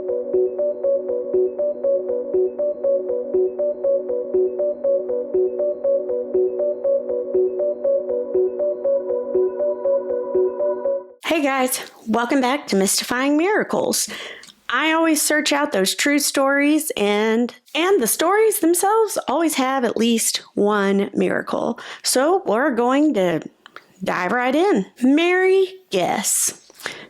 Hey guys, welcome back to Mystifying Miracles. I always search out those true stories, and the stories themselves always have at least one miracle. So we're going to dive right in. Mary Guess.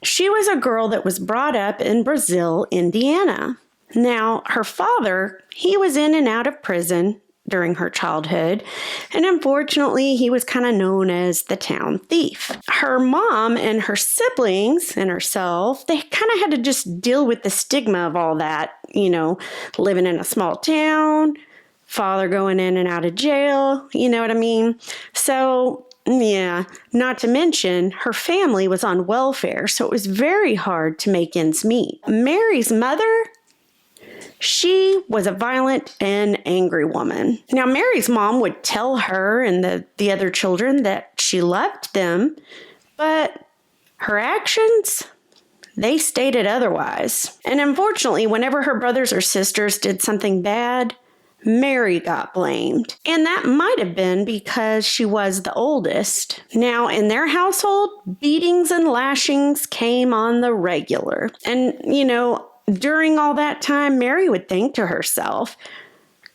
She was a girl that was brought up in Brazil, Indiana. Now, her father, he was in and out of prison during her childhood, and unfortunately, he was kind of known as the town thief. Her mom and her siblings and herself, they kind of had to just deal with the stigma of all that, living in a small town, father going in and out of jail, you know what I mean? So, yeah, not to mention, her family was on welfare, so it was very hard to make ends meet. Mary's mother, she was a violent and angry woman. Now, Mary's mom would tell her and the other children that she loved them, but her actions, they stated otherwise. And unfortunately, whenever her brothers or sisters did something bad, Mary got blamed. And that might have been because she was the oldest. Now, in their household, beatings and lashings came on the regular. And, during all that time, Mary would think to herself,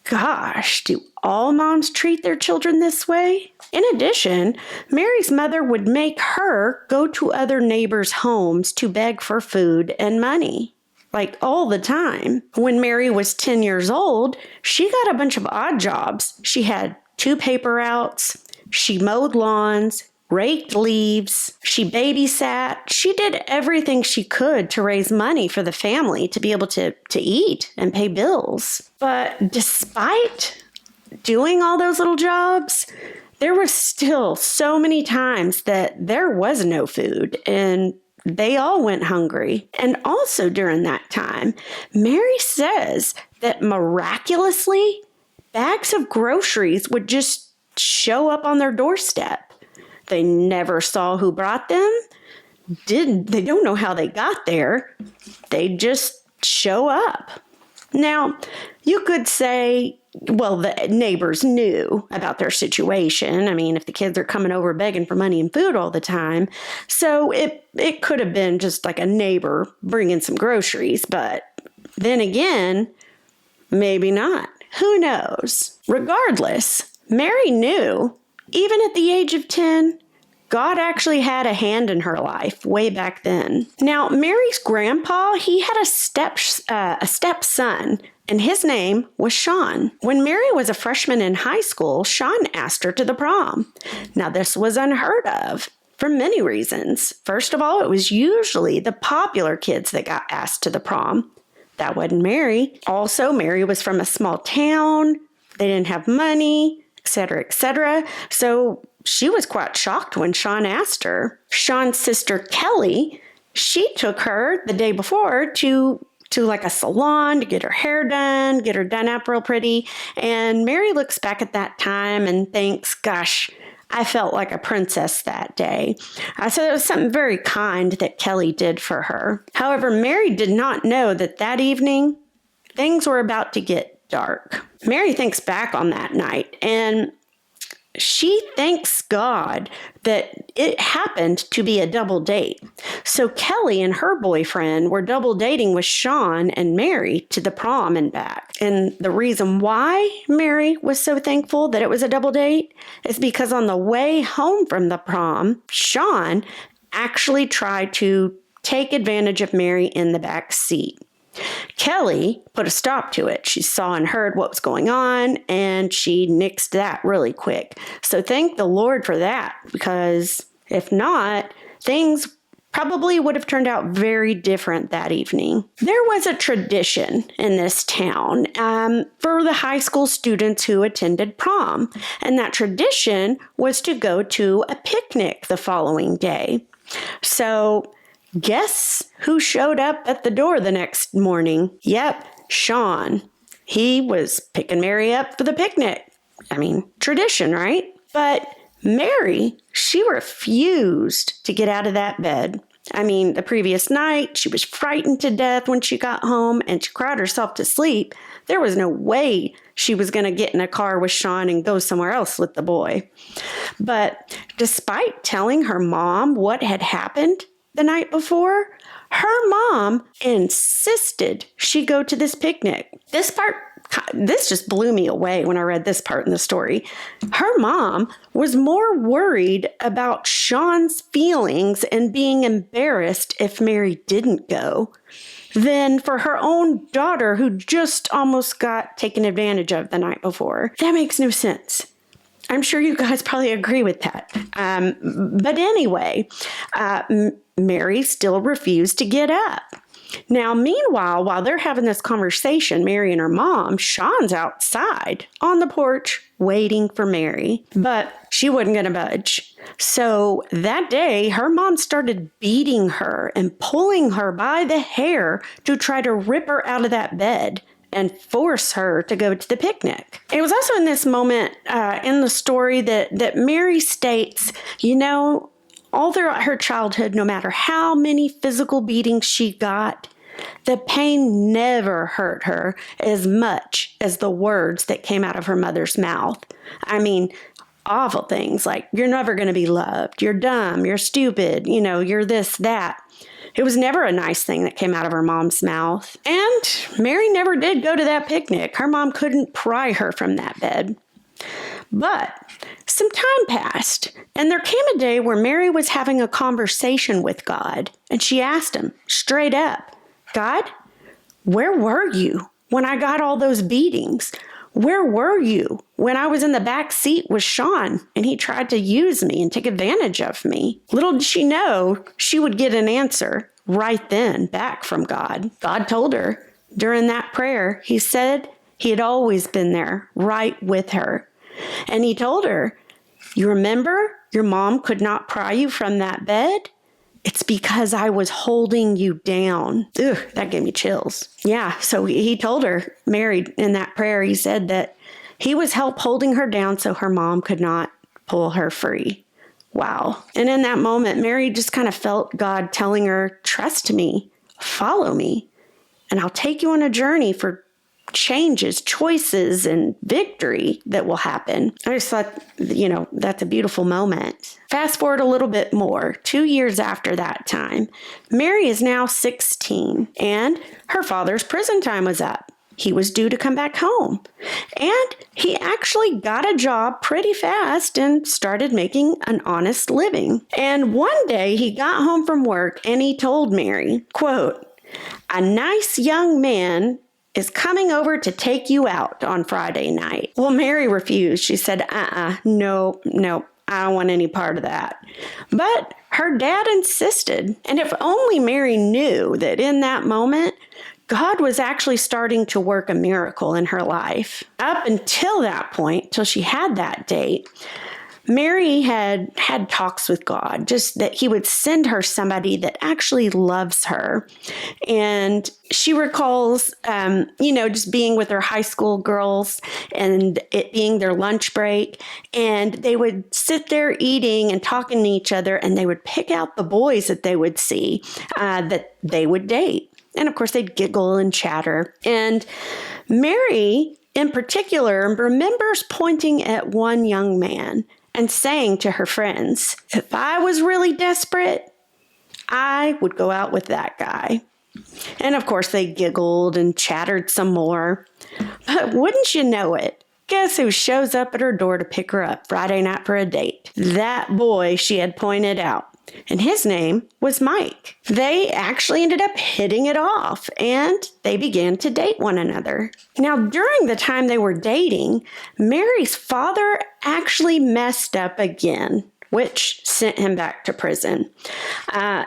gosh, do all moms treat their children this way? In addition, Mary's mother would make her go to other neighbors' homes to beg for food and money, like all the time. When Mary was 10 years old, she got a bunch of odd jobs. She had 2 paper routes, she mowed lawns, raked leaves, she babysat. She did everything she could to raise money for the family to be able to eat and pay bills. But despite doing all those little jobs, there were still so many times that there was no food and they all went hungry. And also during that time, Mary says that miraculously, bags of groceries would just show up on their doorstep. They never saw who brought them. They don't know how they got there. They just show up. Now, you could say, well, the neighbors knew about their situation. I mean, if the kids are coming over begging for money and food all the time. So it could have been just like a neighbor bringing some groceries. But then again, maybe not. Who knows? Regardless, Mary knew, even at the age of 10, God actually had a hand in her life way back then. Now, Mary's grandpa, he had a stepson, and his name was Sean. When Mary was a freshman in high school, Sean asked her to the prom. Now, this was unheard of for many reasons. First of all, it was usually the popular kids that got asked to the prom. That wasn't Mary. Also, Mary was from a small town. They didn't have money, etc., etc. So she was quite shocked when Sean asked her. Sean's sister, Kelly, she took her the day before to like a salon to get her hair done, get her done up real pretty. And Mary looks back at that time and thinks, gosh, I felt like a princess that day. So it was something very kind that Kelly did for her. However, Mary did not know that evening, things were about to get dark. Mary thinks back on that night, and she thanks God that it happened to be a double date. So Kelly and her boyfriend were double dating with Sean and Mary to the prom and back. And the reason why Mary was so thankful that it was a double date is because on the way home from the prom, Sean actually tried to take advantage of Mary in the back seat. Kelly put a stop to it. She saw and heard what was going on, and she nixed that really quick. So thank the Lord for that, because if not, things probably would have turned out very different that evening. There was a tradition in this town for the high school students who attended prom, and that tradition was to go to a picnic the following day. So guess who showed up at the door the next morning? Yep, Sean. He was picking Mary up for the picnic. I mean, tradition, right? But Mary, she refused to get out of that bed. I mean, the previous night, she was frightened to death when she got home and she cried herself to sleep. There was no way she was going to get in a car with Sean and go somewhere else with the boy. But despite telling her mom what had happened the night before, her mom insisted she go to this picnic. This just blew me away when I read this part in the story. Her mom was more worried about Sean's feelings and being embarrassed if Mary didn't go than for her own daughter who just almost got taken advantage of the night before. That makes no sense. I'm sure you guys probably agree with that. But anyway, Mary still refused to get up. Now, meanwhile, while they're having this conversation, Mary and her mom, Sean's outside on the porch waiting for Mary, but she wasn't going to budge. So that day, her mom started beating her and pulling her by the hair to try to rip her out of that bed and force her to go to the picnic. It was also in this moment in the story that Mary states, all throughout her childhood, no matter how many physical beatings she got, the pain never hurt her as much as the words that came out of her mother's mouth. I mean, awful things like, you're never going to be loved, you're dumb, you're stupid, you're this, that. It was never a nice thing that came out of her mom's mouth. And Mary never did go to that picnic. Her mom couldn't pry her from that bed. But some time passed, and there came a day where Mary was having a conversation with God, and she asked him straight up, God, where were you when I got all those beatings? Where were you when I was in the back seat with Sean and he tried to use me and take advantage of me? Little did she know she would get an answer right then back from God. God told her during that prayer, he said he had always been there right with her. And he told her, you remember your mom could not pry you from that bed? It's because I was holding you down. Ugh, that gave me chills. Yeah, so he told her, Mary, in that prayer, he said that he was holding her down so her mom could not pull her free. Wow. And in that moment, Mary just kind of felt God telling her, trust me, follow me, and I'll take you on a journey for changes, choices, and victory that will happen. I just thought, that's a beautiful moment. Fast forward a little bit more, 2 years after that time, Mary is now 16, and her father's prison time was up. He was due to come back home, and he actually got a job pretty fast and started making an honest living. And one day he got home from work and he told Mary, quote, a nice young man is coming over to take you out on Friday night. Well, Mary refused. She said, no, I don't want any part of that. But her dad insisted. And if only Mary knew that in that moment, God was actually starting to work a miracle in her life. Up until that point, till she had that date, Mary had talks with God, just that he would send her somebody that actually loves her. And she recalls, just being with her high school girls and it being their lunch break. And they would sit there eating and talking to each other, and they would pick out the boys that they would see that they would date. And of course, they'd giggle and chatter. And Mary, in particular, remembers pointing at one young man and saying to her friends, if I was really desperate, I would go out with that guy. And of course, they giggled and chattered some more. But wouldn't you know it, guess who shows up at her door to pick her up Friday night for a date? That boy she had pointed out. And his name was Mike. They actually ended up hitting it off, and they began to date one another. Now, during the time they were dating, Mary's father actually messed up again, which sent him back to prison.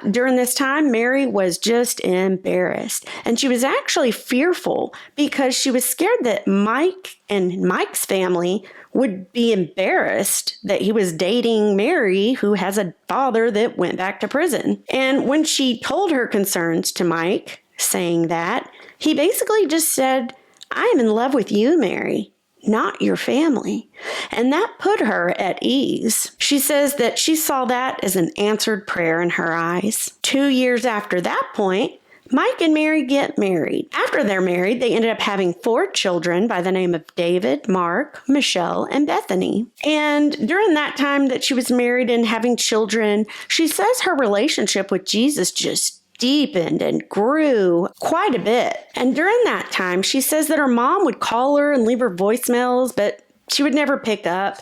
During this time, Mary was just embarrassed, and she was actually fearful because she was scared that Mike and Mike's family would be embarrassed that he was dating Mary, who has a father that went back to prison. And when she told her concerns to Mike, saying that, he basically just said, I am in love with you, Mary, not your family. And that put her at ease. She says that she saw that as an answered prayer in her eyes. 2 years after that point, Mike and Mary get married. After they're married, they ended up having 4 children by the name of David, Mark, Michelle, and Bethany. And during that time that she was married and having children, she says her relationship with Jesus just deepened and grew quite a bit. And during that time, she says that her mom would call her and leave her voicemails, but she would never pick up.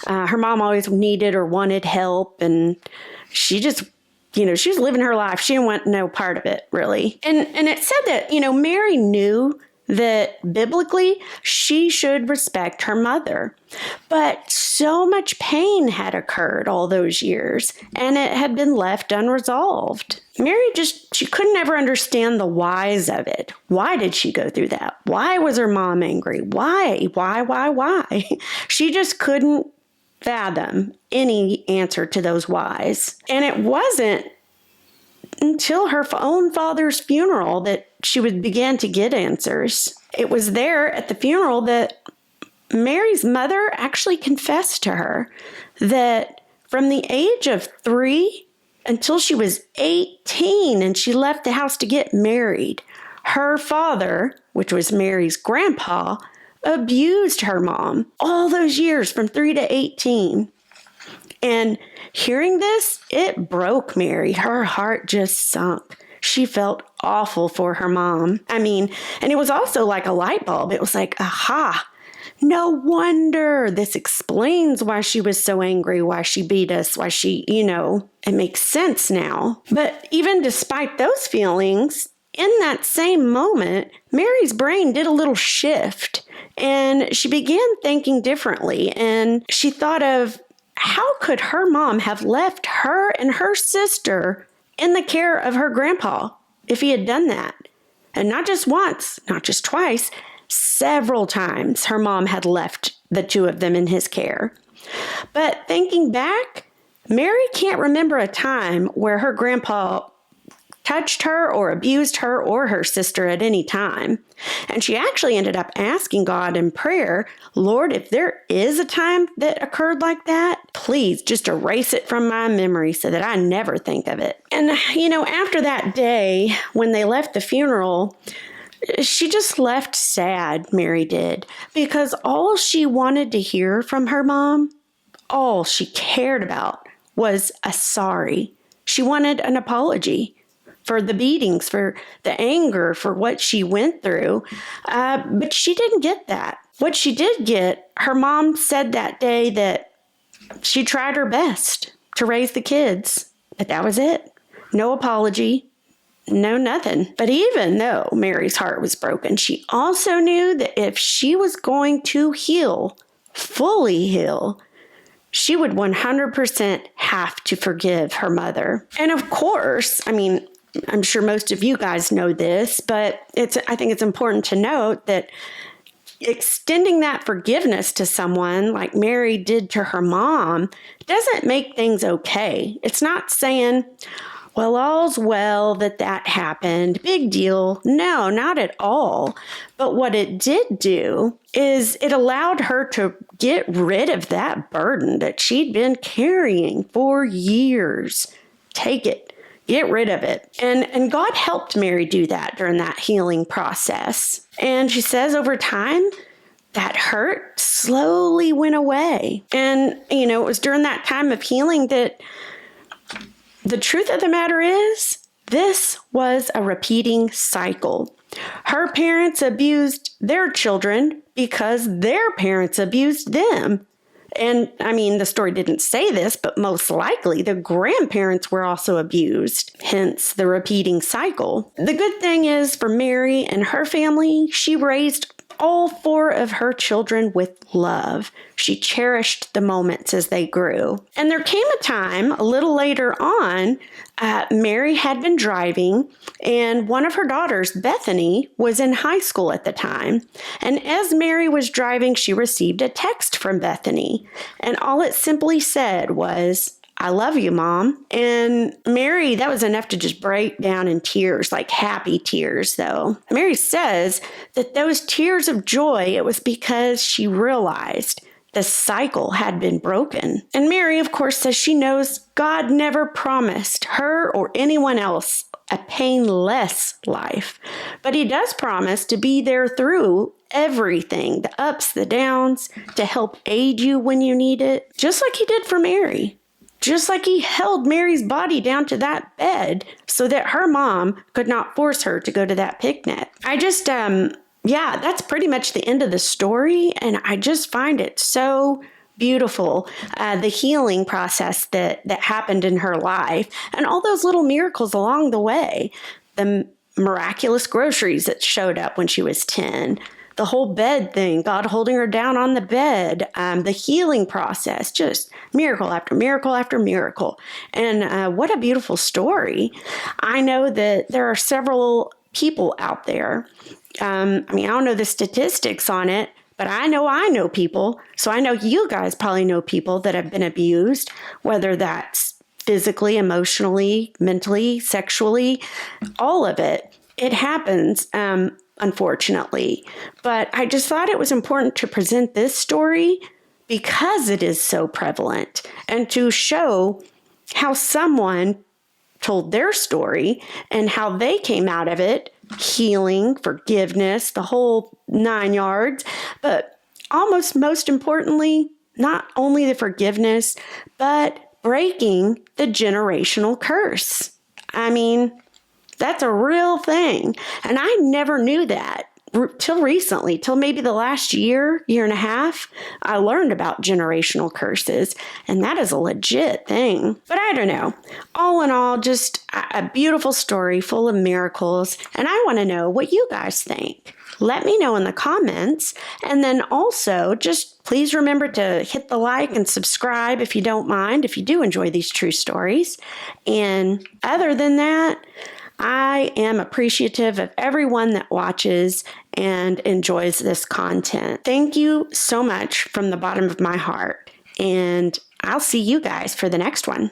Her mom always needed or wanted help, and she just she was living her life. She didn't want no part of it, really. And it said that, Mary knew that biblically she should respect her mother. But so much pain had occurred all those years, and it had been left unresolved. Mary she couldn't ever understand the whys of it. Why did she go through that? Why was her mom angry? Why? She just couldn't fathom any answer to those whys. And it wasn't until her own father's funeral that she would begin to get answers. It was there at the funeral that Mary's mother actually confessed to her that from the age of 3 until she was 18 and she left the house to get married, her father, which was Mary's grandpa, abused her mom all those years from 3 to 18. And hearing this, it broke Mary. Her heart just sunk. She felt awful for her mom. And it was also like a light bulb. It was like, aha, no wonder. This explains why she was so angry, why she beat us, why she, it makes sense now. But even despite those feelings, in that same moment, Mary's brain did a little shift and she began thinking differently. And she thought of, how could her mom have left her and her sister in the care of her grandpa if he had done that? And not just once, not just twice, several times her mom had left the 2 of them in his care. But thinking back, Mary can't remember a time where her grandpa touched her or abused her or her sister at any time. And she actually ended up asking God in prayer, Lord, if there is a time that occurred like that, please just erase it from my memory so that I never think of it. And, after that day, when they left the funeral, she just left sad, Mary did, because all she wanted to hear from her mom, all she cared about was a sorry. She wanted an apology for the beatings, for the anger, for what she went through. But she didn't get that. What she did get, her mom said that day that she tried her best to raise the kids, but that was it. No apology, no nothing. But even though Mary's heart was broken, she also knew that if she was going to heal, fully heal, she would 100% have to forgive her mother. And of course, I'm sure most of you guys know this, but I think it's important to note that extending that forgiveness to someone like Mary did to her mom doesn't make things okay. It's not saying, well, all's well that happened. Big deal. No, not at all. But what it did do is it allowed her to get rid of that burden that she'd been carrying for years. Take it. Get rid of it. And God helped Mary do that during that healing process. And she says over time, that hurt slowly went away. And, it was during that time of healing that the truth of the matter is, this was a repeating cycle. Her parents abused their children because their parents abused them. And the story didn't say this, but most likely the grandparents were also abused, hence the repeating cycle. The good thing is for Mary and her family, she raised all 4 of her children with love. She cherished the moments as they grew. And there came a time a little later on, Mary had been driving, and one of her daughters, Bethany, was in high school at the time. And as Mary was driving, she received a text from Bethany. And all it simply said was, I love you, Mom. And Mary, that was enough to just break down in tears, like happy tears, though. Mary says that those tears of joy, it was because she realized the cycle had been broken. And Mary, of course, says she knows God never promised her or anyone else a painless life, but he does promise to be there through everything, the ups, the downs, to help aid you when you need it, just like he did for Mary. Just like he held Mary's body down to that bed so that her mom could not force her to go to that picnic. That's pretty much the end of the story. And I just find it so beautiful, the healing process that happened in her life and all those little miracles along the way. The miraculous groceries that showed up when she was 10, the whole bed thing, God holding her down on the bed, the healing process, just miracle after miracle after miracle. And what a beautiful story. I know that there are several people out there. I don't know the statistics on it, but I know people. So I know you guys probably know people that have been abused, whether that's physically, emotionally, mentally, sexually, all of it. It happens, unfortunately. But I just thought it was important to present this story because it is so prevalent and to show how someone told their story and how they came out of it, healing, forgiveness, the whole 9 yards. But almost most importantly, not only the forgiveness, but breaking the generational curse. I mean, that's a real thing. And I never knew that till recently, till maybe the last year and a half, I learned about generational curses, and that is a legit thing. But I don't know. All in all, just a beautiful story full of miracles, and I want to know what you guys think. Let me know in the comments, and then also just please remember to hit the like and subscribe if you don't mind, if you do enjoy these true stories. And other than that, I am appreciative of everyone that watches and enjoys this content. Thank you so much from the bottom of my heart, and I'll see you guys for the next one.